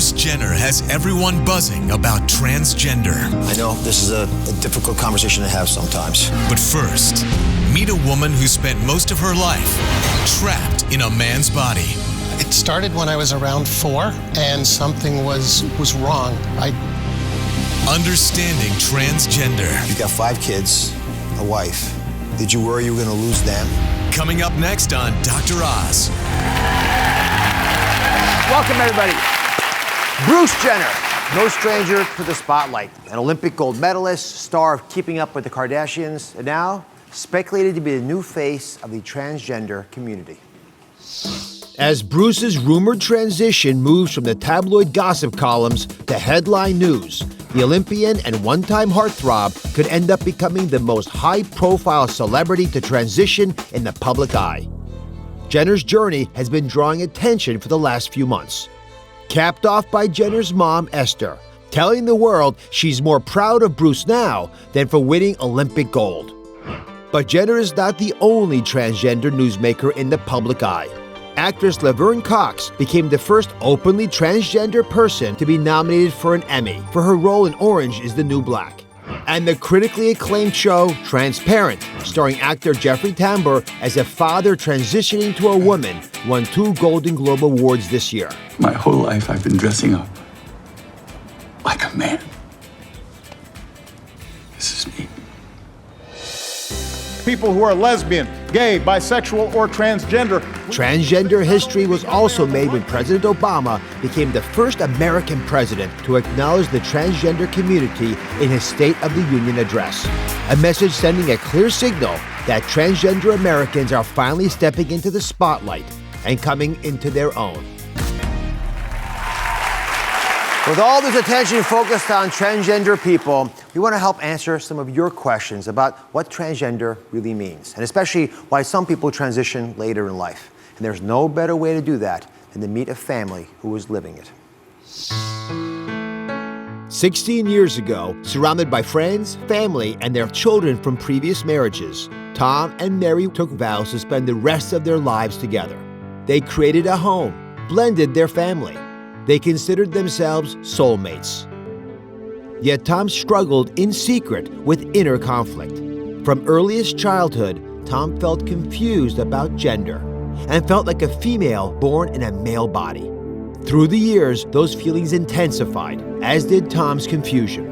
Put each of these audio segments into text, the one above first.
Bruce Jenner has everyone buzzing about transgender. I know this is a difficult conversation to have sometimes. But first, meet a woman who spent most of her life trapped in a man's body. It started when I was around 4, and something was wrong. Understanding transgender. You've got 5 kids, a wife. Did you worry you were going to lose them? Coming up next on Dr. Oz. Welcome, everybody. Bruce Jenner, no stranger to the spotlight. An Olympic gold medalist, star of Keeping Up with the Kardashians, and now speculated to be the new face of the transgender community. As Bruce's rumored transition moves from the tabloid gossip columns to headline news, the Olympian and one-time heartthrob could end up becoming the most high-profile celebrity to transition in the public eye. Jenner's journey has been drawing attention for the last few months. Capped off by Jenner's mom, Esther, telling the world she's more proud of Bruce now than for winning Olympic gold. But Jenner is not the only transgender newsmaker in the public eye. Actress Laverne Cox became the first openly transgender person to be nominated for an Emmy for her role in Orange is the New Black. And the critically acclaimed show Transparent, starring actor Jeffrey Tambor as a father transitioning to a woman, won 2 Golden Globe Awards this year. My whole life I've been dressing up like a man. This is me. People who are lesbian, gay, bisexual, or transgender. Transgender history was also made when President Obama became the first American president to acknowledge the transgender community in his State of the Union address. A message sending a clear signal that transgender Americans are finally stepping into the spotlight and coming into their own. With all this attention focused on transgender people, we want to help answer some of your questions about what transgender really means, and especially why some people transition later in life. And there's no better way to do that than to meet a family who is living it. 16 years ago, surrounded by friends, family, and their children from previous marriages, Tom and Mary took vows to spend the rest of their lives together. They created a home, blended their family. They considered themselves soulmates. Yet Tom struggled in secret with inner conflict. From earliest childhood, Tom felt confused about gender and felt like a female born in a male body. Through the years, those feelings intensified, as did Tom's confusion.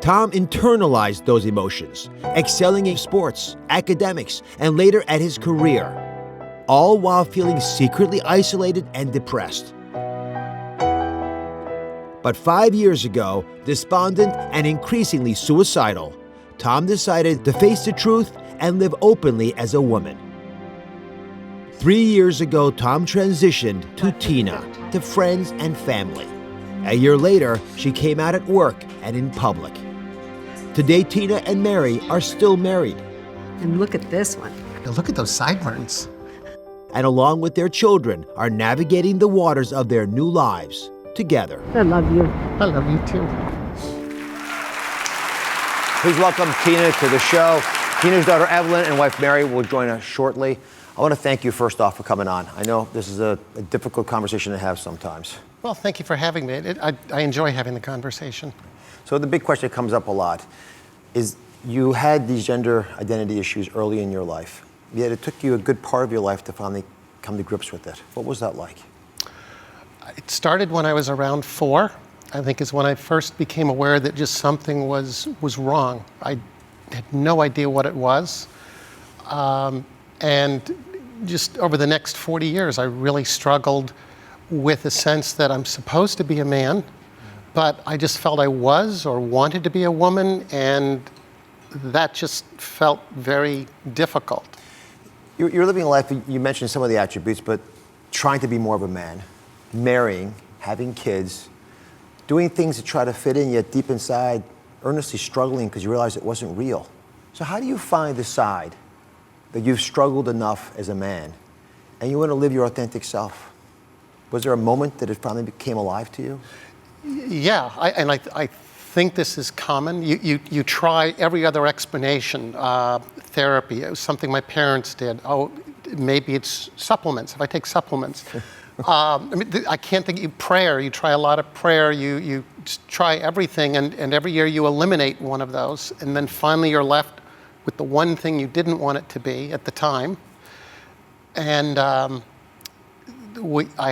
Tom internalized those emotions, excelling in sports, academics, and later at his career, all while feeling secretly isolated and depressed. But 5 years ago, despondent and increasingly suicidal, Tom decided to face the truth and live openly as a woman. 3 years ago, Tom transitioned to Tina, to friends and family. A year later, she came out at work and in public. Today, Tina and Mary are still married. And look at this one. Now look at those sideburns. And along with their children, are navigating the waters of their new lives together. I love you. I love you too. Please welcome Tina to the show. Tina's daughter Evelyn and wife Mary will join us shortly. I want to thank you first off for coming on. I know this is a difficult conversation to have sometimes. Well, thank you for having me. I enjoy having the conversation. So the big question that comes up a lot is you had these gender identity issues early in your life, yet it took you a good part of your life to finally come to grips with it. What was that like? It started when I was around 4, I think is when I first became aware that just something was wrong. I had no idea what it was. And just over the next 40 years, I really struggled with a sense that I'm supposed to be a man, but I just felt I was or wanted to be a woman, and that just felt very difficult. You're living a life, you mentioned some of the attributes, but trying to be more of a man, marrying, having kids, doing things to try to fit in, yet deep inside, earnestly struggling because you realize it wasn't real. So how do you finally decide that you've struggled enough as a man and you want to live your authentic self? Was there a moment that it finally became alive to you? Yeah, I think this is common. You try every other explanation. Therapy, it was something my parents did. Oh, maybe it's supplements, if I take supplements. I can't think. Prayer. You try a lot of prayer. You just try everything, and every year you eliminate one of those, and then finally you're left with the one thing you didn't want it to be at the time. And I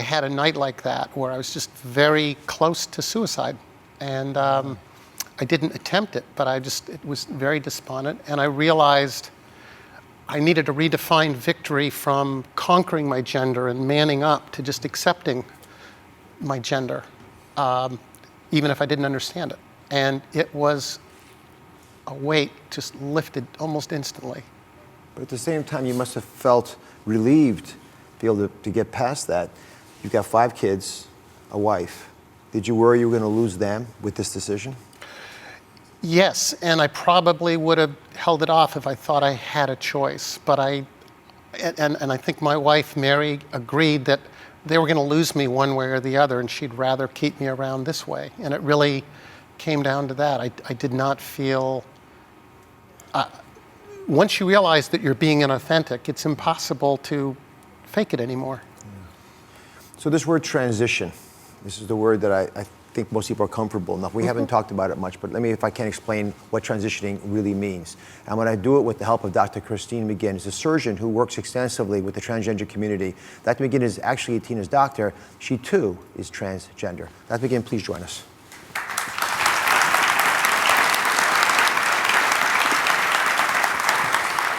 had a night like that where I was just very close to suicide, and I didn't attempt it, but it was very despondent, and I realized I needed to redefine victory from conquering my gender and manning up to just accepting my gender, even if I didn't understand it. And it was a weight just lifted almost instantly. But at the same time, you must have felt relieved to be able to get past that. You've got 5 kids, a wife. Did you worry you were going to lose them with this decision? Yes, and I probably would have held it off if I thought I had a choice. But I think my wife, Mary, agreed that they were going to lose me one way or the other, and she'd rather keep me around this way. And it really came down to that. I did not feel... once you realize that you're being inauthentic, it's impossible to fake it anymore. So this word transition, this is the word that I think most people are comfortable enough. We haven't talked about it much, but let me, if I can, explain what transitioning really means. I'm going to do it with the help of Dr. Christine McGinn, who's a surgeon who works extensively with the transgender community. Dr. McGinn is actually Tina's doctor. She too is transgender. Dr. McGinn, please join us.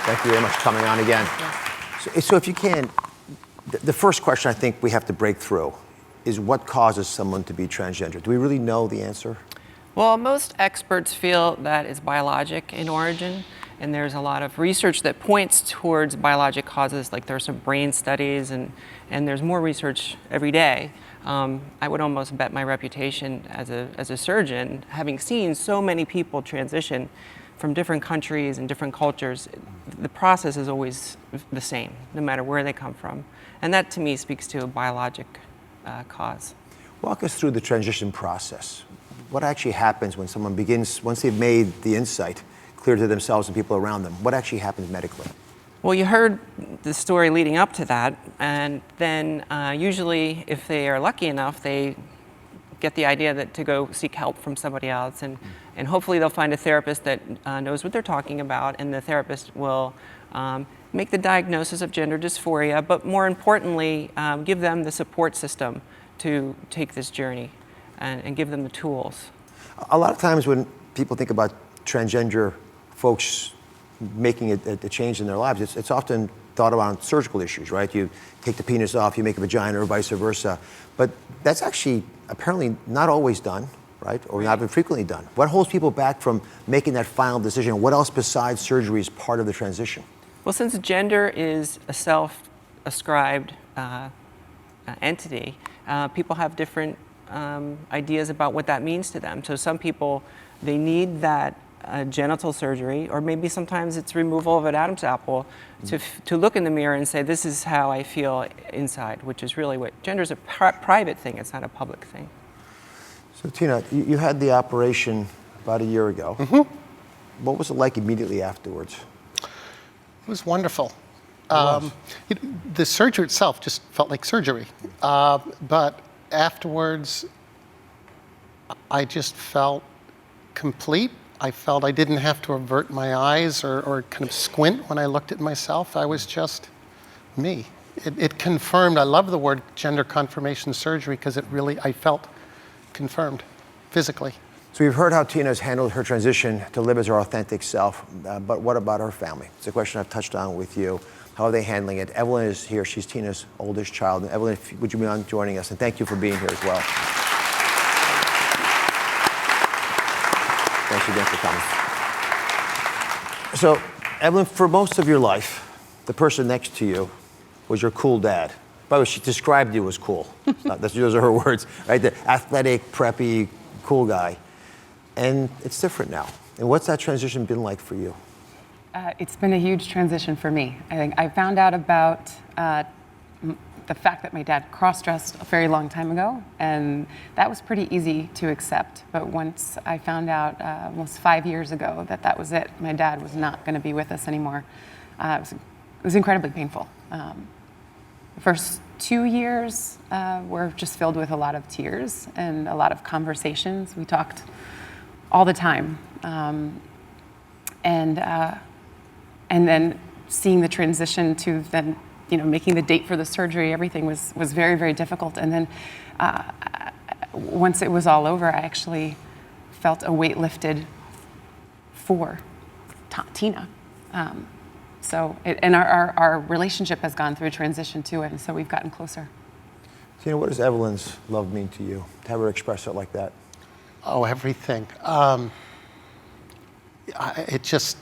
Thank you very much for coming on again. So if you can, the first question I think we have to break through is what causes someone to be transgender? Do we really know the answer? Well, most experts feel that it's biologic in origin, and there's a lot of research that points towards biologic causes, like there's some brain studies, and there's more research every day. I would almost bet my reputation as a surgeon, having seen so many people transition from different countries and different cultures, the process is always the same, no matter where they come from. And that, to me, speaks to a biologic cause. Walk us through the transition process. What actually happens when someone begins, once they've made the insight clear to themselves and people around them? What actually happens medically? Well, you heard the story leading up to that, and then usually, if they are lucky enough, they get the idea that to go seek help from somebody else, and hopefully they'll find a therapist that knows what they're talking about, and the therapist will make the diagnosis of gender dysphoria, but more importantly, give them the support system to take this journey and give them the tools. A lot of times when people think about transgender folks making a change in their lives, it's often thought around surgical issues, right? You take the penis off, you make a vagina, or vice versa. But that's actually apparently not always done, right? Or not infrequently done. What holds people back from making that final decision? What else besides surgery is part of the transition? Well, since gender is a self-ascribed entity, people have different ideas about what that means to them. So some people, they need that genital surgery, or maybe sometimes it's removal of an Adam's apple to look in the mirror and say, this is how I feel inside, which is really what gender is, a private thing, it's not a public thing. So Tina, you had the operation about a year ago. Mm-hmm. What was it like immediately afterwards? It was wonderful. The surgery itself just felt like surgery. But afterwards, I just felt complete. I felt I didn't have to avert my eyes or kind of squint when I looked at myself. I was just me. It confirmed, I love the word gender confirmation surgery because it really, I felt confirmed physically. So we've heard how Tina has handled her transition to live as her authentic self, but what about her family? It's a question I've touched on with you. How are they handling it? Evelyn is here. She's Tina's oldest child. And Evelyn, would you be on joining us? And thank you for being here as well. Thanks again for coming. So, Evelyn, for most of your life, the person next to you was your cool dad. By the way, she described you as cool. Those are her words, right? The athletic, preppy, cool guy. And it's different now. And what's that transition been like for you? It's been a huge transition for me. I think I found out about the fact that my dad cross-dressed a very long time ago, and that was pretty easy to accept. But once I found out almost 5 years ago that was it, my dad was not going to be with us anymore, it was incredibly painful. The first 2 years were just filled with a lot of tears and a lot of conversations. We talked all the time. And then seeing the transition to then, making the date for the surgery, everything was very, very difficult. And then once it was all over, I actually felt a weight lifted for Tina. And our relationship has gone through a transition too, and so we've gotten closer. Tina, what does Evelyn's love mean to you? To have her express it like that? Oh, everything. It just,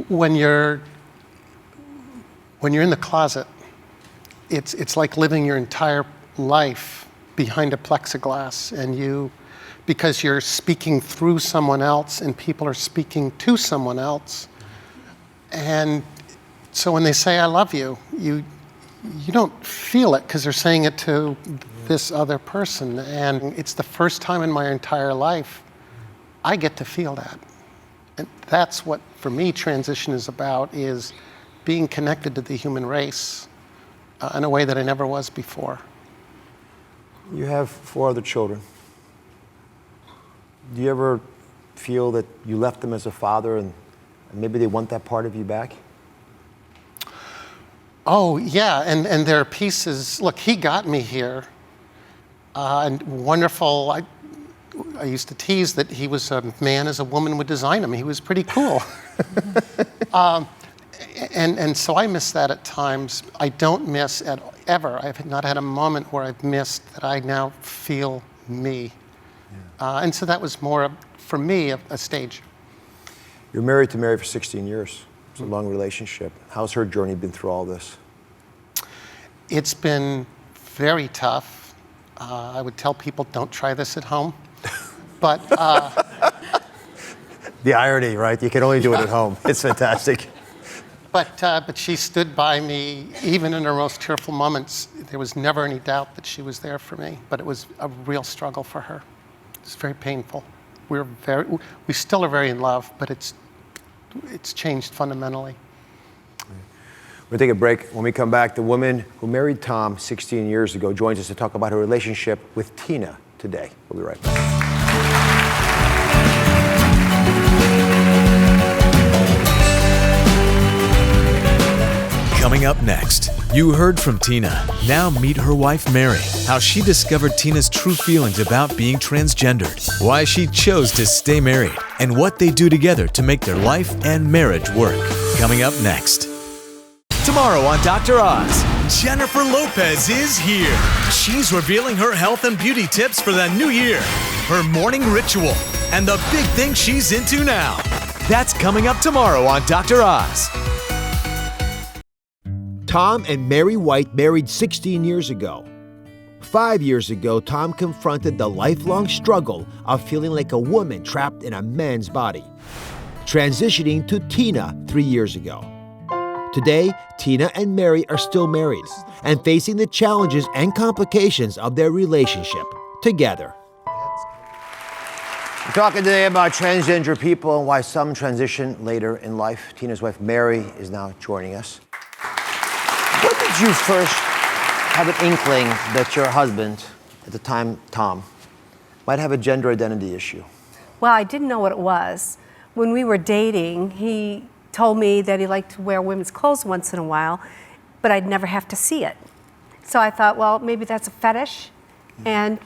when you're in the closet, it's like living your entire life behind a plexiglass, and because you're speaking through someone else and people are speaking to someone else. And so when they say, I love you, you don't feel it because they're saying it to this other person. And it's the first time in my entire life I get to feel that. And that's what, for me, transition is about, is being connected to the human race in a way that I never was before. You have 4 other children. Do you ever feel that you left them as a father and maybe they want that part of you back? Oh, yeah, and there are pieces. Look, he got me here, and wonderful. I used to tease that he was a man as a woman would design him. He was pretty cool. And so I miss that at times. I don't miss ever. I've not had a moment where I've missed that I now feel me. Yeah. And so that was more, for me, a stage. You're married to Mary for 16 years. It's a long relationship. How's her journey been through all this? It's been very tough. I would tell people, don't try this at home. But the irony, right? You can only do it at home. It's fantastic. But she stood by me, even in her most tearful moments. There was never any doubt that she was there for me. But it was a real struggle for her. It's very painful. We still are very in love, but it's changed fundamentally. We'll take a break. When we come back, the woman who married Tom 16 years ago joins us to talk about her relationship with Tina today. We'll be right back. Coming up next, you heard from Tina. Now meet her wife, Mary, how she discovered Tina's true feelings about being transgendered, why she chose to stay married, and what they do together to make their life and marriage work. Coming up next. Tomorrow on Dr. Oz, Jennifer Lopez is here. She's revealing her health and beauty tips for the new year, her morning ritual, and the big thing she's into now. That's coming up tomorrow on Dr. Oz. Tom and Mary White married 16 years ago. 5 years ago, Tom confronted the lifelong struggle of feeling like a woman trapped in a man's body, transitioning to Tina 3 years ago. Today, Tina and Mary are still married and facing the challenges and complications of their relationship together. We're talking today about transgender people and why some transition later in life. Tina's wife, Mary, is now joining us. When did you first have an inkling that your husband, at the time Tom, might have a gender identity issue? Well, I didn't know what it was. When we were dating, he told me that he liked to wear women's clothes once in a while, but I'd never have to see it. So I thought, well, maybe that's a fetish. And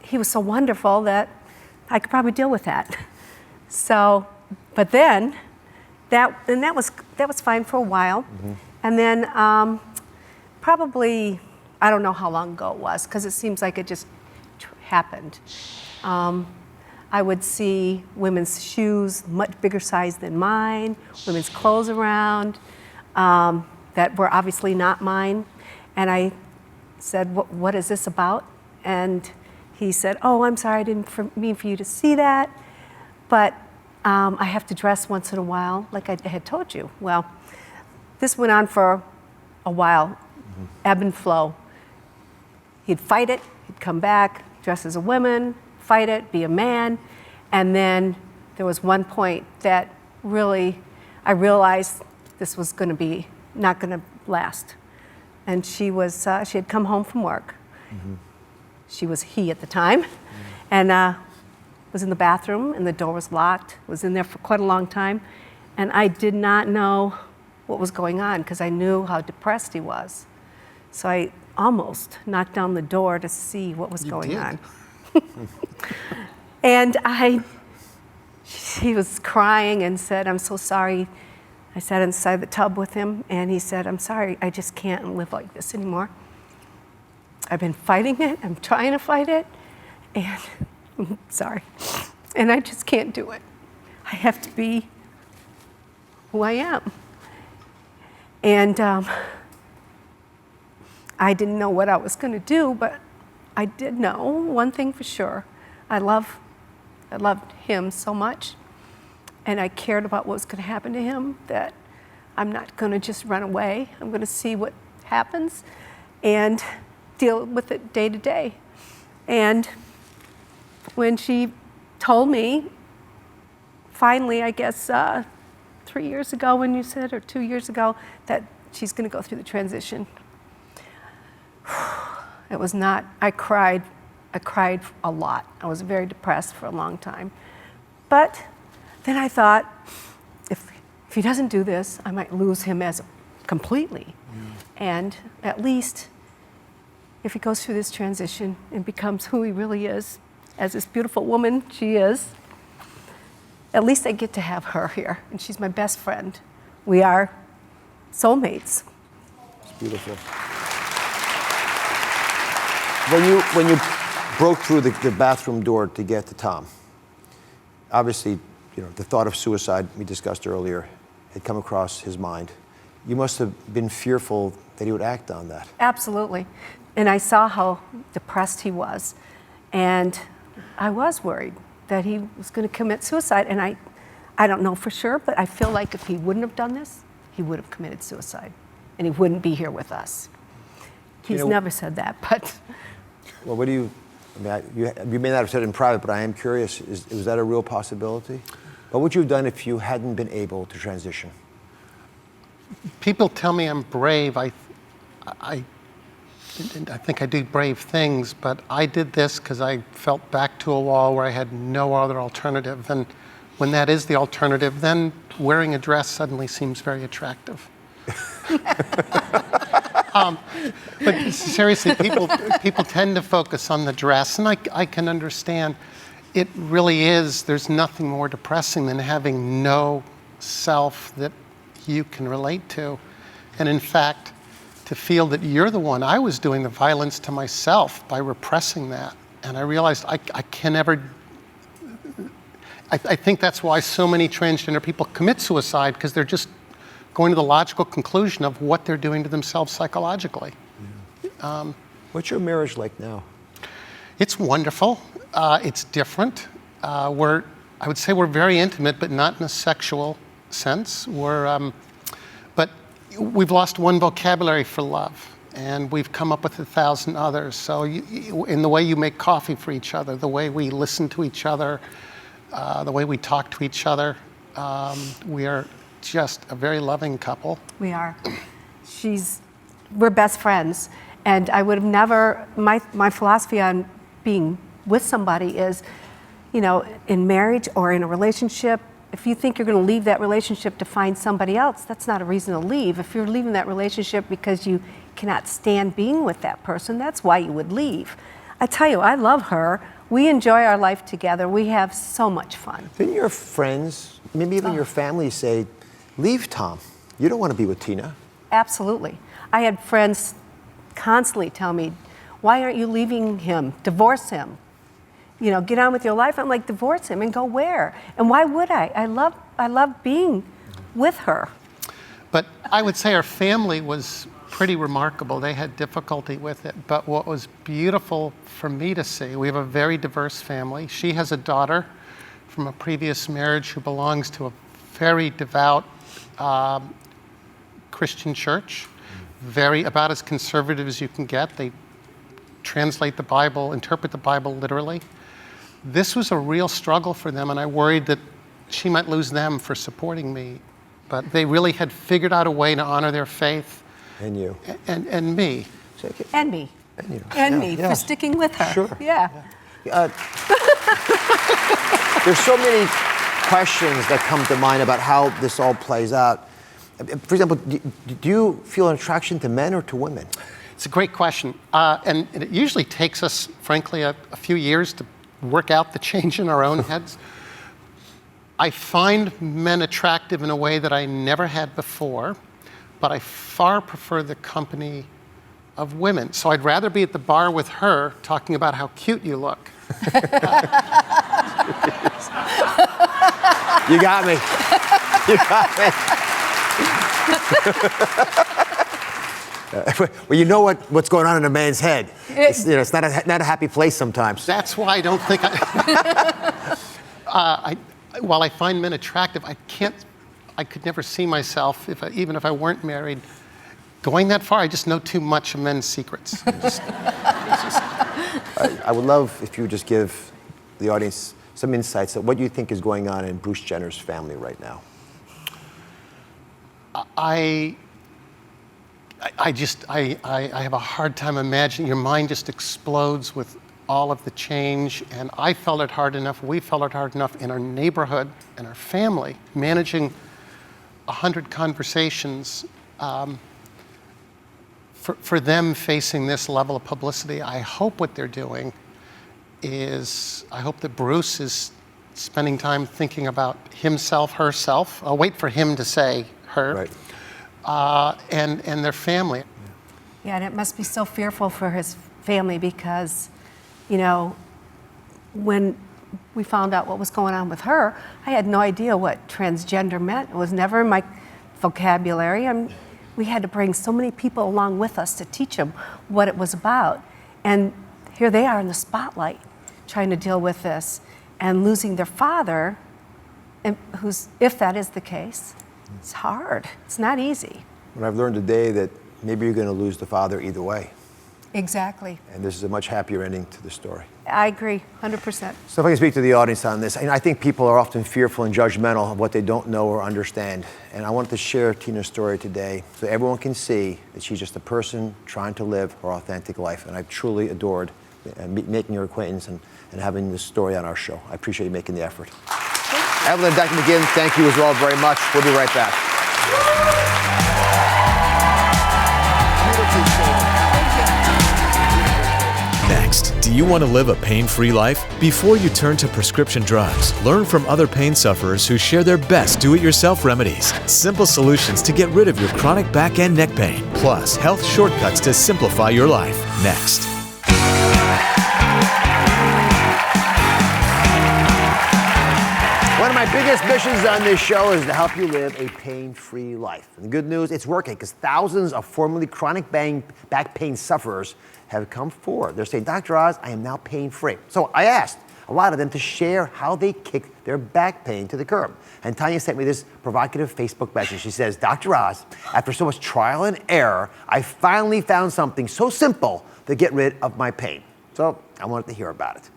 he was so wonderful that I could probably deal with that. So, but then, that was fine for a while. Mm-hmm. And then probably, I don't know how long ago it was, because it seems like it just happened. I would see women's shoes, much bigger size than mine, women's clothes around that were obviously not mine. And I said, what is this about? And he said, oh, I'm sorry, I didn't mean for you to see that, but I have to dress once in a while, like I had told you. Well, this went on for a while, ebb and flow. He'd fight it, he'd come back, dress as a woman, fight it, be a man. And then there was one point that really, I realized this was gonna be not gonna last. and she had come home from work. She was he at the time, and was in the bathroom, and the door was locked. Was in there for quite a long time, and I did not know what was going on because I knew how depressed he was. So I almost knocked down the door to see what was going on. And he was crying and said, "I'm so sorry." I sat inside the tub with him, and he said, "I'm sorry, I just can't live like this anymore. I've been fighting it, I'm trying to fight it, and I'm sorry, and I just can't do it. I have to be who I am." And I didn't know what I was going to do, but I did know one thing for sure. I loved him so much, and I cared about what was going to happen to him, that I'm not going to just run away. I'm going to see what happens and deal with it day to day. And when she told me, finally, I guess 3 years ago when you said, or 2 years ago, that she's going to go through the transition, it was not, I cried a lot. I was very depressed for a long time. But then I thought, if he doesn't do this, I might lose him completely. And at least if he goes through this transition and becomes who he really is, as this beautiful woman she is, at least I get to have her here, and she's my best friend. We are soulmates. It's beautiful. When you broke through the bathroom door to get to Tom, obviously, the thought of suicide we discussed earlier had come across his mind. You must have been fearful that he would act on that. Absolutely. And I saw how depressed he was, and I was worried that he was going to commit suicide. And I don't know for sure, but I feel like if he wouldn't have done this, he would have committed suicide, and he wouldn't be here with us. He's never said that, but. Well, what do you, you may not have said it in private, but I am curious, is that a real possibility? What would you have done if you hadn't been able to transition? People tell me I'm brave. I think I do brave things, but I did this because I felt back to a wall where I had no other alternative. And when that is the alternative, then wearing a dress suddenly seems very attractive. But seriously, people tend to focus on the dress, and I can understand. It really is, there's nothing more depressing than having no self that you can relate to. And in fact, to feel that you're the one, I was doing the violence to myself by repressing that. And I realized I can never, I think that's why so many transgender people commit suicide, because they're just going to the logical conclusion of what they're doing to themselves psychologically. Yeah. What's your marriage like now? It's wonderful. It's different. I would say we're very intimate, but not in a sexual sense. But we've lost one vocabulary for love, and we've come up with 1,000 others. So in the way you make coffee for each other, the way we listen to each other, the way we talk to each other, we are just a very loving couple. We are. We're best friends. And I would have never, my philosophy on being with somebody is, in marriage or in a relationship, if you think you're going to leave that relationship to find somebody else, that's not a reason to leave. If you're leaving that relationship because you cannot stand being with that person, that's why you would leave. I tell you, I love her. We enjoy our life together. We have so much fun. Didn't your friends, maybe even your family, say, leave Tom? You don't want to be with Tina. Absolutely. I had friends constantly tell me, why aren't you leaving him? Divorce him. Get on with your life. I'm like, divorce him and go where? And why would I? I love being with her. But I would say our family was pretty remarkable. They had difficulty with it. But what was beautiful for me to see, we have a very diverse family. She has a daughter from a previous marriage who belongs to a very devout Christian church, about as conservative as you can get. They translate the Bible, interpret the Bible literally. This was a real struggle for them, and I worried that she might lose them for supporting me. But they really had figured out a way to honor their faith. And you. And me. And me. And you. And me for sticking with her. Sure. Yeah. There's so many questions that come to mind about how this all plays out. For example, do you feel an attraction to men or to women? It's a great question. And it usually takes us, frankly, a few years to work out the change in our own heads. I find men attractive in a way that I never had before, but I far prefer the company of women. So I'd rather be at the bar with her talking about how cute you look. You got me. You got me. Well, you know what's going on in a man's head. It's not a happy place sometimes. That's why I don't think while I find men attractive, I could never see myself, even if I weren't married, going that far. I just know too much of men's secrets. I would love if you would just give the audience some insights on what you think is going on in Bruce Jenner's family right now. I have a hard time imagining. Your mind just explodes with all of the change, and I felt it hard enough, we felt it hard enough in our neighborhood and our family, managing 100 conversations. For them facing this level of publicity, I hope what they're doing is, I hope that Bruce is spending time thinking about himself, herself. I'll wait for him to say her. Right. And their family. Yeah, and it must be so fearful for his family because, when we found out what was going on with her, I had no idea what transgender meant. It was never in my vocabulary. We had to bring so many people along with us to teach them what it was about. And here they are in the spotlight trying to deal with this and losing their father, and if that is the case, it's hard. It's not easy. And I've learned today that maybe you're going to lose the father either way. Exactly. And this is a much happier ending to the story. I agree, 100%. So if I can speak to the audience on this, I think people are often fearful and judgmental of what they don't know or understand. And I wanted to share Tina's story today so everyone can see that she's just a person trying to live her authentic life. And I've truly adored making your acquaintance and having this story on our show. I appreciate you making the effort. Evelyn and Dr. McGinn, thank you as well very much. We'll be right back. Next, do you want to live a pain-free life? Before you turn to prescription drugs, learn from other pain sufferers who share their best do-it-yourself remedies. Simple solutions to get rid of your chronic back and neck pain. Plus, health shortcuts to simplify your life. Next. One of my biggest missions on this show is to help you live a pain-free life. And the good news, it's working because thousands of formerly chronic back pain sufferers have come forward. They're saying, Dr. Oz, I am now pain-free. So I asked a lot of them to share how they kicked their back pain to the curb. And Tanya sent me this provocative Facebook message. She says, Dr. Oz, after so much trial and error, I finally found something so simple to get rid of my pain. So I wanted to hear about it.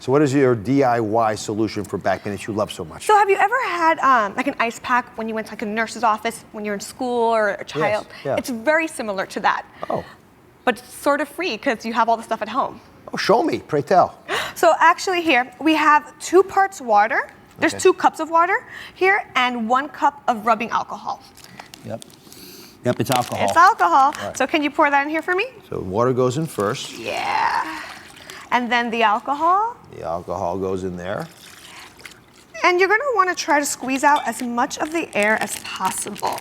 So what is your DIY solution for back pain that you love so much? So have you ever had like an ice pack when you went to like a nurse's office when you're in school or a child? Yes, yeah. It's very similar to that. Oh. But it's sort of free because you have all the stuff at home. Oh, show me, pray tell. So actually here, we have 2 parts water. There's Okay. 2 cups of water here and 1 cup of rubbing alcohol. Yep, it's alcohol. It's alcohol. Right. So can you pour that in here for me? So water goes in first. Yeah. And then the alcohol. The alcohol goes in there. And you're gonna wanna try to squeeze out as much of the air as possible.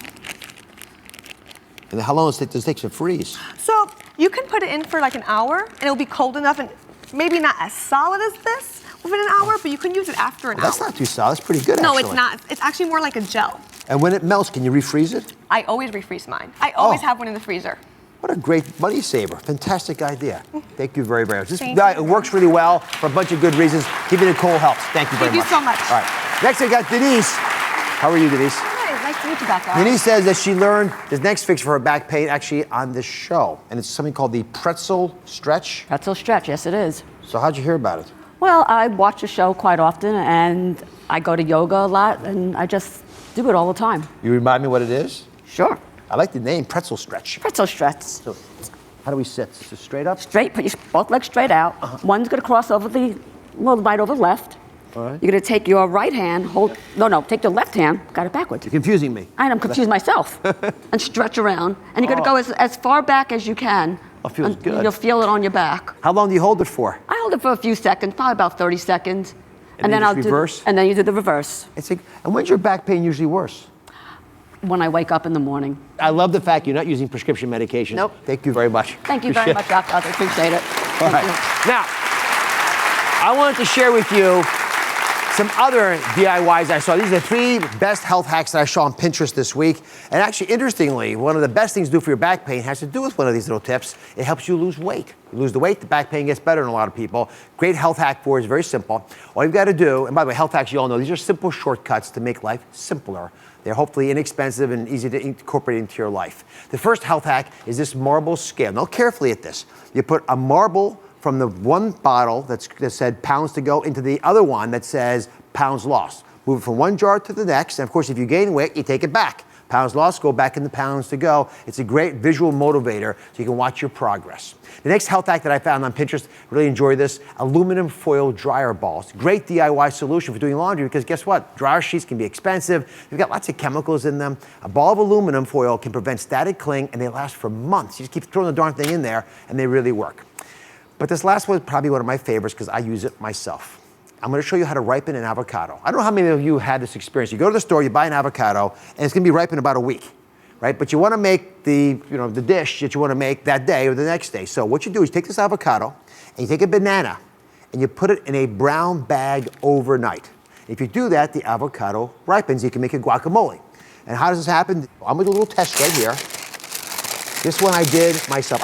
And how long does it take to freeze? So you can put it in for like an hour and it'll be cold enough and maybe not as solid as this within an hour, but you can use it after an hour. That's not too solid, that's pretty good No, actually. it's not. It's actually more like a gel. And when it melts, can you refreeze it? I always refreeze mine. I always Oh. have one in the freezer. What a great money saver. Fantastic idea. Thank you very, very much. Thank It you. works really well for a bunch of good reasons. Keeping it cold helps. Thank you very Thank much. you so much. All right. Next, I got Denise. How are you, Denise? Hi, nice to meet you, Dr. Denise says that she learned this next fix for her back pain actually on this show. And it's something called the pretzel stretch. Pretzel stretch, yes it is. So how'd you hear about it? Well, I watch the show quite often and I go to yoga a lot and I just do it all the time. You remind me what it is? Sure. I like the name, pretzel stretch. Pretzel stretch. So, how do we sit? So straight up? Straight, put your both legs straight out. One's gonna cross over right over left. All right. You're gonna take your right hand, take the left hand, got it backwards. You're confusing me. I'm confused myself. And stretch around. And you're gonna go as far back as you can. Oh, feels good. You'll feel it on your back. How long do you hold it for? I hold it for a few seconds, probably about 30 seconds. And then you just reverse? And then you do the reverse. And when's your back pain usually worse? When I wake up in the morning. I love the fact you're not using prescription medications. Nope. Thank you very much. Thank you very much, Doctor. I appreciate it. All right. Now, I wanted to share with you some other DIYs I saw. These are the 3 best health hacks that I saw on Pinterest this week. And actually, interestingly, one of the best things to do for your back pain has to do with one of these little tips. It helps you lose weight. You lose the weight, the back pain gets better in a lot of people. Great health hack for it is very simple. All you've got to do, and by the way, health hacks, you all know, these are simple shortcuts to make life simpler. They're hopefully inexpensive and easy to incorporate into your life. The first health hack is this marble scale. Now, look carefully at this. You put a marble from the one bottle that said pounds to go into the other one that says pounds lost. Move it from one jar to the next, and of course, if you gain weight, you take it back. Pounds lost, go back in the pounds to go. It's a great visual motivator so you can watch your progress. The next health hack that I found on Pinterest, really enjoyed this, aluminum foil dryer balls. Great DIY solution for doing laundry because guess what? Dryer sheets can be expensive. They've got lots of chemicals in them. A ball of aluminum foil can prevent static cling and they last for months. You just keep throwing the darn thing in there and they really work. But this last one is probably one of my favorites because I use it myself. I'm going to show you how to ripen an avocado. I don't know how many of you had this experience. You go to the store, you buy an avocado, and it's going to be ripe in about a week, right? But you want to make the dish that you want to make that day or the next day. So what you do is you take this avocado, and you take a banana, and you put it in a brown bag overnight. If you do that, the avocado ripens. You can make a guacamole. And how does this happen? I'm going to do a little test right here. This one I did myself.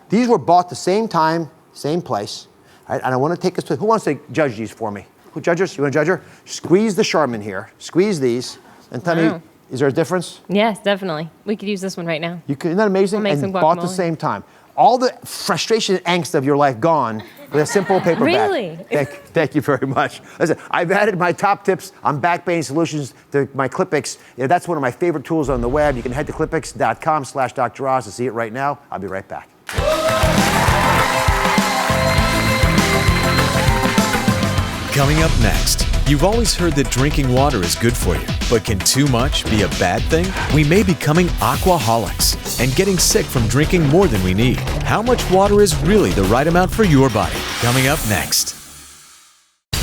These were bought the same time, same place. Right, and I want to take this to, who wants to judge these for me? Who judges? You want to judge her? Squeeze the Charmin here. Squeeze these. And tell me, is there a difference? Yes, definitely. We could use this one right now. Isn't that amazing? We'll make some bought guacamole. at the same time. All the frustration and angst of your life gone with a simple paper Really? bag. Thank you very much. Listen, I've added my top tips on back pain solutions to my Clipix. That's one of my favorite tools on the web. You can head to clipix.com/Dr. Oz to see it right now. I'll be right back. Coming up next, you've always heard that drinking water is good for you, but can too much be a bad thing? We may be becoming aquaholics and getting sick from drinking more than we need. How much water is really the right amount for your body? Coming up next.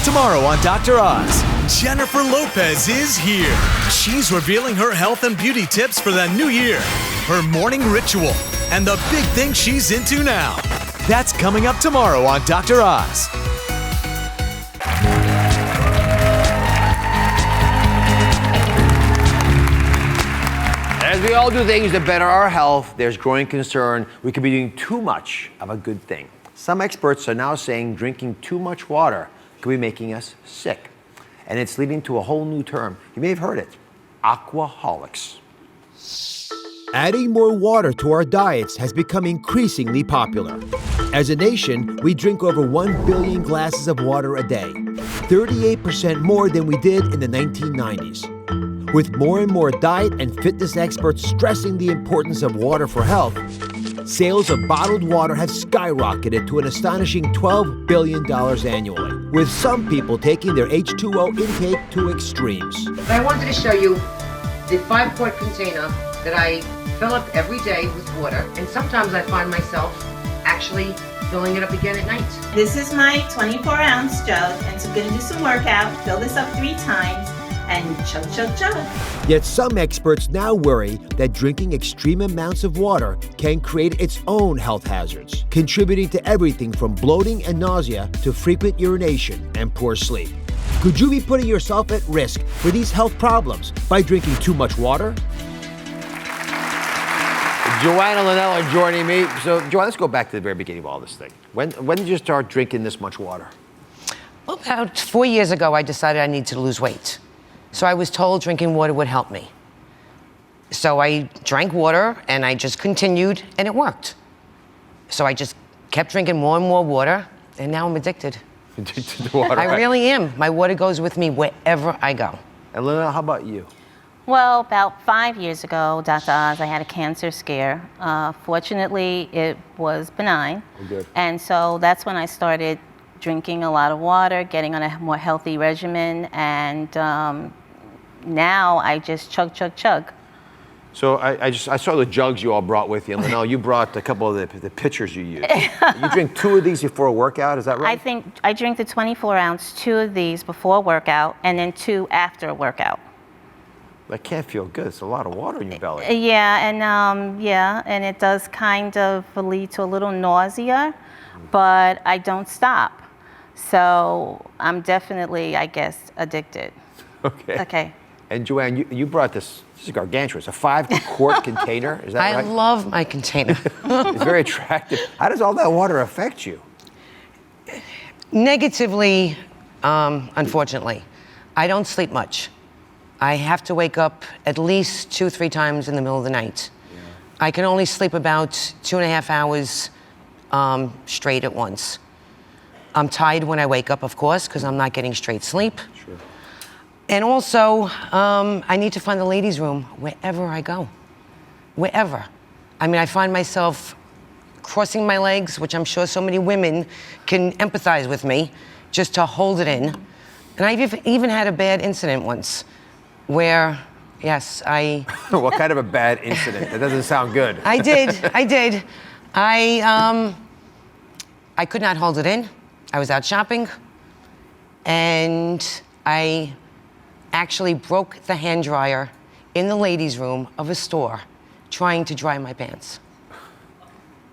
Tomorrow on Dr. Oz, Jennifer Lopez is here. She's revealing her health and beauty tips for the new year, her morning ritual, and the big thing she's into now. That's coming up tomorrow on Dr. Oz. As we all do things to better our health, there's growing concern we could be doing too much of a good thing. Some experts are now saying drinking too much water could be making us sick. And it's leading to a whole new term. You may have heard it, aquaholics. Adding more water to our diets has become increasingly popular. As a nation, we drink over 1 billion glasses of water a day, 38% more than we did in the 1990s. With more and more diet and fitness experts stressing the importance of water for health, sales of bottled water have skyrocketed to an astonishing $12 billion annually, with some people taking their H2O intake to extremes. I wanted to show you the 5-quart container that I fill up every day with water, and sometimes I find myself actually filling it up again at night. This is my 24-ounce jug, and so I'm going to do some workout, fill this up 3 times, and chug, chug, chug. Yet some experts now worry that drinking extreme amounts of water can create its own health hazards, contributing to everything from bloating and nausea to frequent urination and poor sleep. Could you be putting yourself at risk for these health problems by drinking too much water? Joanna Linnell are joining me. So, Joanna, let's go back to the very beginning of all this thing. When did you start drinking this much water? Well, about 4 years ago, I decided I needed to lose weight. So I was told drinking water would help me. So I drank water, and I just continued, and it worked. So I just kept drinking more and more water, and now I'm addicted. Addicted to water. I really am. My water goes with me wherever I go. And Linnell, how about you? Well, about 5 years ago, Dr. Oz, I had a cancer scare. Fortunately, it was benign. Good. And so that's when I started drinking a lot of water, getting on a more healthy regimen, and now I just chug, chug, chug. So I saw the jugs you all brought with you, and Linnell, you brought a couple of the pitchers you use. You drink 2 of these before a workout, is that right? I think I drink the 24-ounce, 2 of these before a workout, and then 2 after a workout. That can't feel good. It's a lot of water in your belly. Yeah, and it does kind of lead to a little nausea, but I don't stop. So I'm definitely, I guess, addicted. Okay. Okay. And Joanne, you brought this is gargantuan. A 5-quart container, is that right? I love my container. It's very attractive. How does all that water affect you? Negatively, unfortunately. I don't sleep much. I have to wake up at least 2-3 times in the middle of the night. Yeah. I can only sleep about 2.5 hours straight at once. I'm tired when I wake up, of course, because I'm not getting straight sleep. Sure. And also, I need to find the ladies' room wherever I go. Wherever. I mean, I find myself crossing my legs, which I'm sure so many women can empathize with me, just to hold it in. And I've even had a bad incident once where, yes, I... What kind of a bad incident? That doesn't sound good. I did. I could not hold it in. I was out shopping, and I actually broke the hand dryer in the ladies' room of a store trying to dry my pants.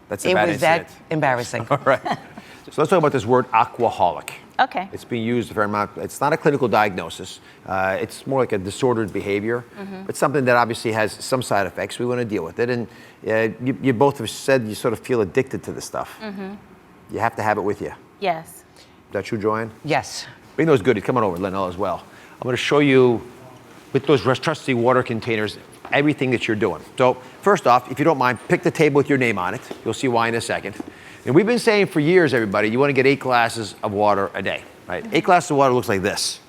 That's a bad incident. It was that embarrassing. All right. So let's talk about this word aquaholic. Okay. It's being used a fair amount. It's not a clinical diagnosis. It's more like a disordered behavior. Mm-hmm. It's something that obviously has some side effects. We want to deal with it. And you both have said you sort of feel addicted to this stuff. Mm-hmm. You have to have it with you. Yes. Is that true, Joanne? Yes. Bring those goodies. Come on over, Linnell, as well. I'm going to show you, with those trusty water containers, everything that you're doing. So first off, if you don't mind, pick the table with your name on it. You'll see why in a second. And we've been saying for years, everybody, you want to get 8 glasses of water a day, right? 8 glasses of water looks like this.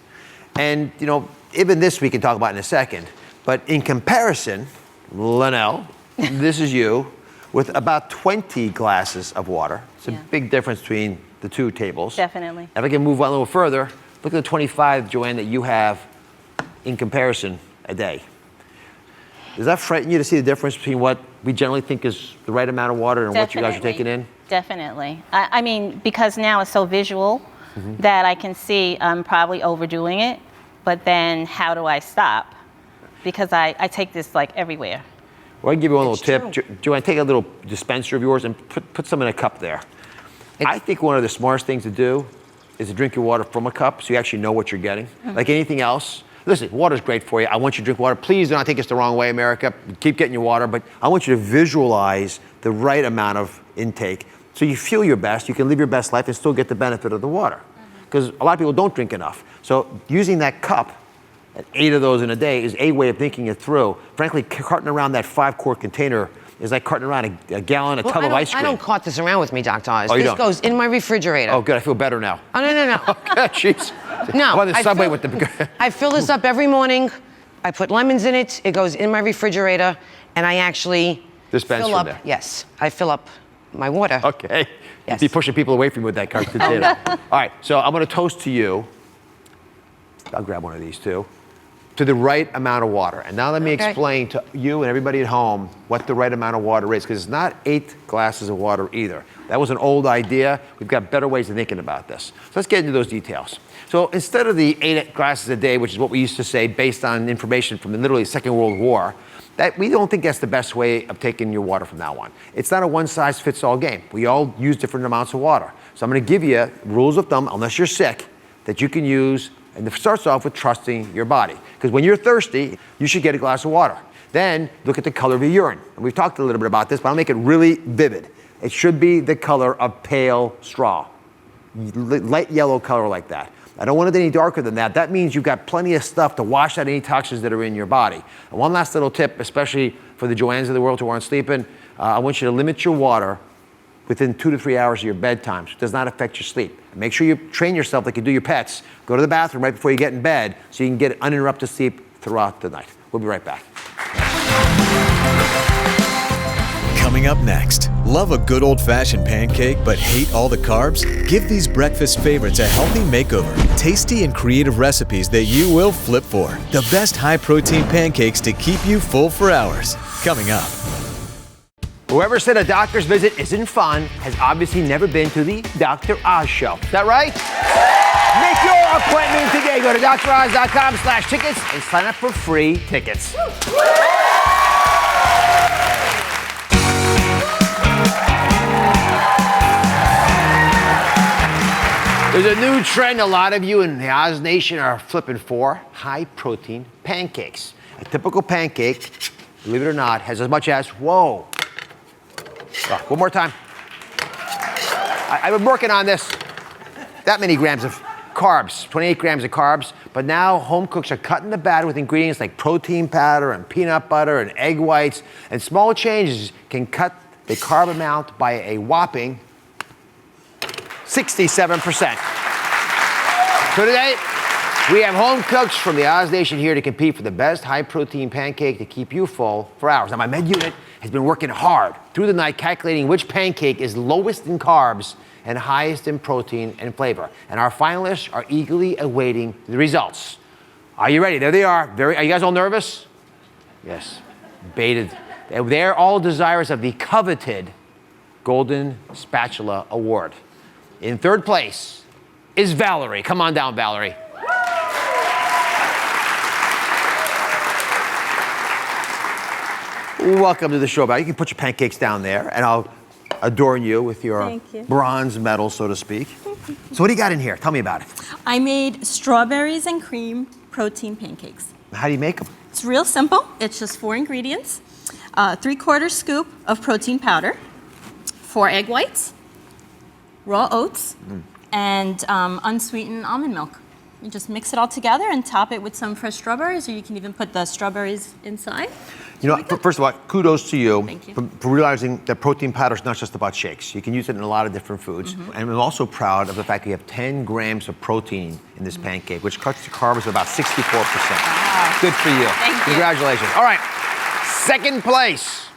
And, you know, even this we can talk about in a second. But in comparison, Linnell, this is you, with about 20 glasses of water. It's a big difference between the 2 tables. Definitely. If I can move on a little further, look at the 25, Joanne, that you have in comparison a day. Does that frighten you to see the difference between what we generally think is the right amount of water and what you guys are taking in? Definitely. I mean, because now it's so visual that I can see I'm probably overdoing it, but then how do I stop? Because I take this like everywhere. Well, I can give you one little tip. Joanne, take a little dispenser of yours and put some in a cup there. I think one of the smartest things to do is to drink your water from a cup so you actually know what you're getting. Like anything else, listen, water's great for you. I want you to drink water. Please do not take us the wrong way, America. Keep getting your water, but I want you to visualize the right amount of intake so you feel your best, you can live your best life and still get the benefit of the water. Because a lot of people don't drink enough. So using that cup, 8 of those in a day, is a way of thinking it through. Frankly, carting around that 5-quart container is like carting around a gallon, a tub of ice cream. I don't cart this around with me, Dr. Oz. Oh, this goes in my refrigerator. Oh, good. I feel better now. Oh, no. Okay, jeez. No. I'm on the subway with the... I fill this up every morning. I put lemons in it. It goes in my refrigerator, and I actually dispense fill up. There. Yes, I fill up my water. Okay. Yes. You'd be pushing people away from you with that container. All right, so I'm going to toast to you. I'll grab one of these too. To the right amount of water. And now let me explain to you and everybody at home what the right amount of water is, because it's not 8 glasses of water either. That was an old idea. We've got better ways of thinking about this. So let's get into those details. So instead of the 8 glasses a day, which is what we used to say based on information from literally the Second World War, that we don't think that's the best way of taking your water from now on. It's not a one-size-fits-all game. We all use different amounts of water. So I'm going to give you rules of thumb, unless you're sick, that you can use. And it starts off with trusting your body. Because when you're thirsty, you should get a glass of water. Then look at the color of your urine. And we've talked a little bit about this, but I'll make it really vivid. It should be the color of pale straw. Light yellow color like that. I don't want it any darker than that. That means you've got plenty of stuff to wash out any toxins that are in your body. And one last little tip, especially for the Joannes of the world who aren't sleeping, I want you to limit your water within 2 to 3 hours of your bedtime, so it does not affect your sleep. And make sure you train yourself like you do your pets. Go to the bathroom right before you get in bed so you can get uninterrupted sleep throughout the night. We'll be right back. Coming up next, love a good old-fashioned pancake but hate all the carbs? Give these breakfast favorites a healthy makeover. Tasty and creative recipes that you will flip for. The best high-protein pancakes to keep you full for hours. Coming up. Whoever said a doctor's visit isn't fun has obviously never been to the Dr. Oz show. Is that right? Make your appointment today. Go to droz.com/tickets and sign up for free tickets. There's a new trend a lot of you in the Oz Nation are flipping for: high-protein pancakes. A typical pancake, believe it or not, has as much as, whoa. Oh, one more time. I've been working on this. That many grams of carbs, 28 grams of carbs, but now home cooks are cutting the batter with ingredients like protein powder and peanut butter and egg whites, and small changes can cut the carb amount by a whopping 67%. So today, we have home cooks from the Oz Nation here to compete for the best high-protein pancake to keep you full for hours. Now, my med unit has been working hard through the night calculating which pancake is lowest in carbs and highest in protein and flavor. And our finalists are eagerly awaiting the results. Are you ready? There they are. Are you guys all nervous? Yes. Baited. They're all desirous of the coveted Golden Spatula Award. In third place is Valerie. Come on down, Valerie. Welcome to the show, Valerie. You can put your pancakes down there, and I'll adorn you with your bronze medal, so to speak. So what do you got in here? Tell me about it. I made strawberries and cream protein pancakes. How do you make them? It's real simple. It's just 4 ingredients. 3/4 scoop of protein powder, 4 egg whites, raw oats, and unsweetened almond milk. You just mix it all together and top it with some fresh strawberries, or you can even put the strawberries inside. You know, first of all, kudos to you, Thank you. for realizing that protein powder is not just about shakes. You can use it in a lot of different foods. And I'm also proud of the fact that you have 10 grams of protein in this pancake, which cuts the carbs about 64%. Wow. Good for you. Thank you. Congratulations. All right, second place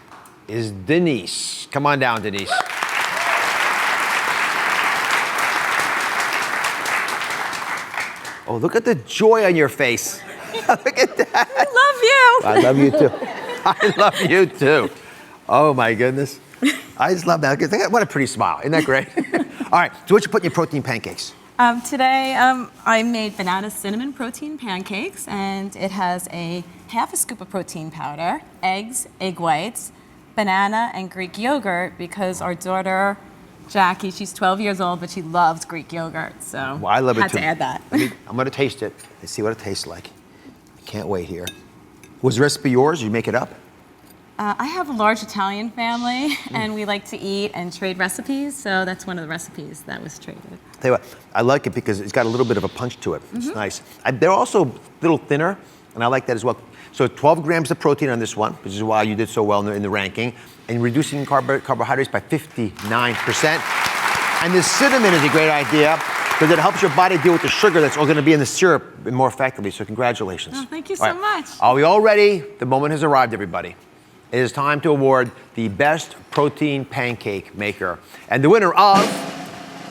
is Denise. Come on down, Denise. Oh, look at the joy on your face. Look at that. I I love you too. I love you too. Oh my goodness. I just love that. What a pretty smile. Isn't that great? All right, so what you put in your protein pancakes? Today, I made banana cinnamon protein pancakes, and it has a 1/2 scoop of protein powder, eggs, egg whites, banana, and Greek yogurt, because our daughter, Jackie, she's 12 years old, but she loves Greek yogurt, so Well, I love it had too. to add that. I'm going to taste it and see what it tastes like. I can't wait here. Was the recipe yours? Did you make it up? I have a large Italian family, and we like to eat and trade recipes, so that's one of the recipes that was traded. Tell you what, I like it because it's got a little bit of a punch to it. It's nice. They're also a little thinner, and I like that as well. So 12 grams of protein on this one, which is why you did so well in the ranking, and reducing carbohydrates by 59%. And the cinnamon is a great idea because it helps your body deal with the sugar that's all going to be in the syrup more effectively. So congratulations. Oh, thank you All so right. much. Are we all ready? The moment has arrived, everybody. It is time to award the best protein pancake maker. And the winner of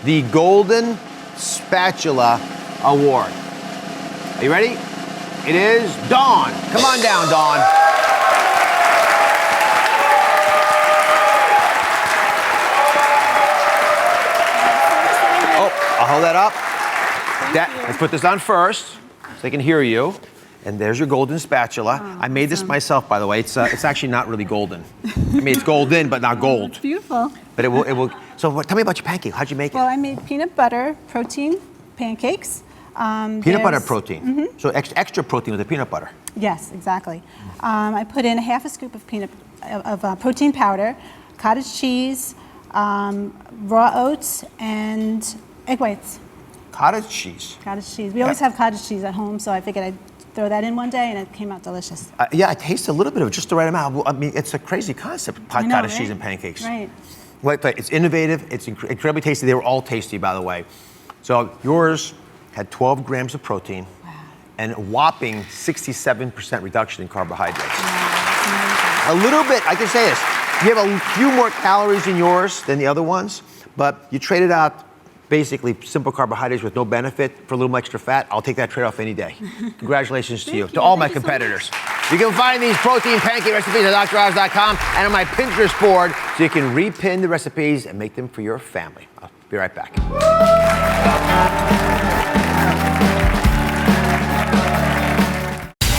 the Golden Spatula Award. Are you ready? It is Dawn. Come on down, Dawn. Oh, I'll hold that up. Let's put this on first so they can hear you. And there's your golden spatula. Oh, I made this myself, by the way. It's actually not really golden. I mean, it's golden, but not gold. It's beautiful. But it will. So tell me about your pancake. How'd you make it? Well, I made peanut butter protein pancakes. Peanut butter protein. So extra protein with the peanut butter. Yes, exactly. I put in 1/2 scoop of protein powder, cottage cheese, raw oats, and egg whites. Cottage cheese. Cottage cheese. We always have cottage cheese at home, so I figured I'd throw that in one day, and it came out delicious. Yeah, I taste a little bit of it, just the right amount. I mean, it's a crazy concept, cottage right? cheese and pancakes. Right. Wait, it's innovative. It's incredibly tasty. They were all tasty, by the way. So yours had 12 grams of protein, and a whopping 67% reduction in carbohydrates. A little bit, I can say this, you have a few more calories in yours than the other ones, but you traded out basically simple carbohydrates with no benefit for a little extra fat. I'll take that trade-off any day. Congratulations to you, to all my competitors. You can find these protein pancake recipes at droz.com and on my Pinterest board so you can repin the recipes and make them for your family. I'll be right back.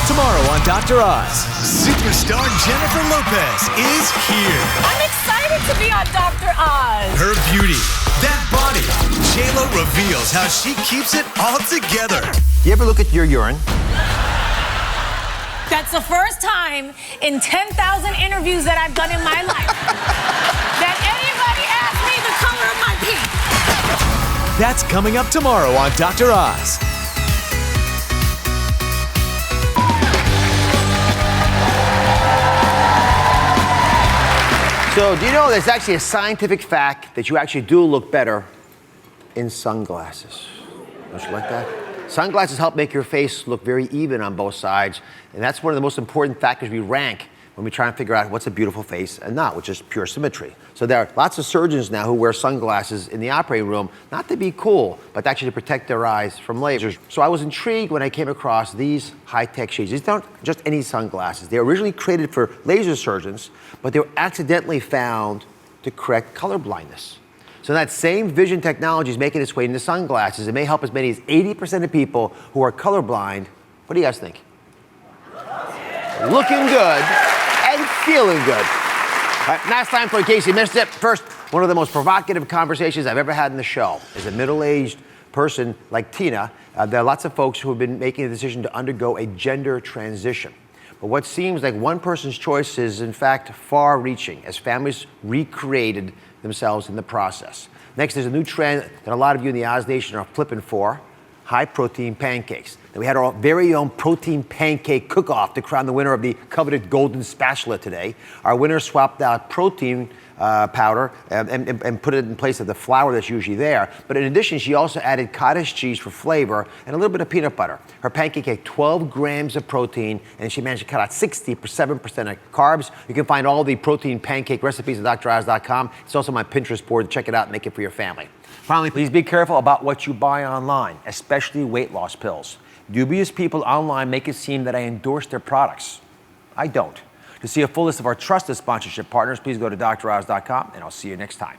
Tomorrow on Dr. Oz, superstar Jennifer Lopez is here. I'm excited to be on Dr. Oz. Her beauty, that body. J-Lo reveals how she keeps it all together. You ever look at your urine? That's the first time in 10,000 interviews that I've done in my life that anybody asked me the color of my pee. That's coming up tomorrow on Dr. Oz. So, do you know there's actually a scientific fact that you actually do look better in sunglasses? Don't you like that? Sunglasses help make your face look very even on both sides, and that's one of the most important factors we rank when we try and figure out what's a beautiful face and not, which is pure symmetry. So there are lots of surgeons now who wear sunglasses in the operating room, not to be cool, but actually to protect their eyes from lasers. So I was intrigued when I came across these high-tech shades. These aren't just any sunglasses. They were originally created for laser surgeons, but they were accidentally found to correct color blindness. So that same vision technology is making its way into sunglasses. It may help as many as 80% of people who are colorblind. What do you guys think? Looking good and feeling good. All right, last time for in case you missed it. First, one of the most provocative conversations I've ever had in the show is a middle-aged person like Tina. There are lots of folks who have been making a decision to undergo a gender transition. But what seems like one person's choice is, in fact, far-reaching as families recreated themselves in the process. Next, there's a new trend that a lot of you in the Oz Nation are flipping for, high-protein pancakes. And we had our very own protein pancake cook-off to crown the winner of the coveted golden spatula today. Our winner swapped out protein powder and put it in place of the flour that's usually there. But in addition, she also added cottage cheese for flavor and a little bit of peanut butter. Her pancake had 12 grams of protein, and she managed to cut out 67% of carbs. You can find all the protein pancake recipes at droz.com. It's also my Pinterest board. Check it out and make it for your family. Finally, please be careful about what you buy online, especially weight loss pills. Dubious people online make it seem that I endorse their products. I don't. To see a full list of our trusted sponsorship partners, please go to droz.com, and I'll see you next time.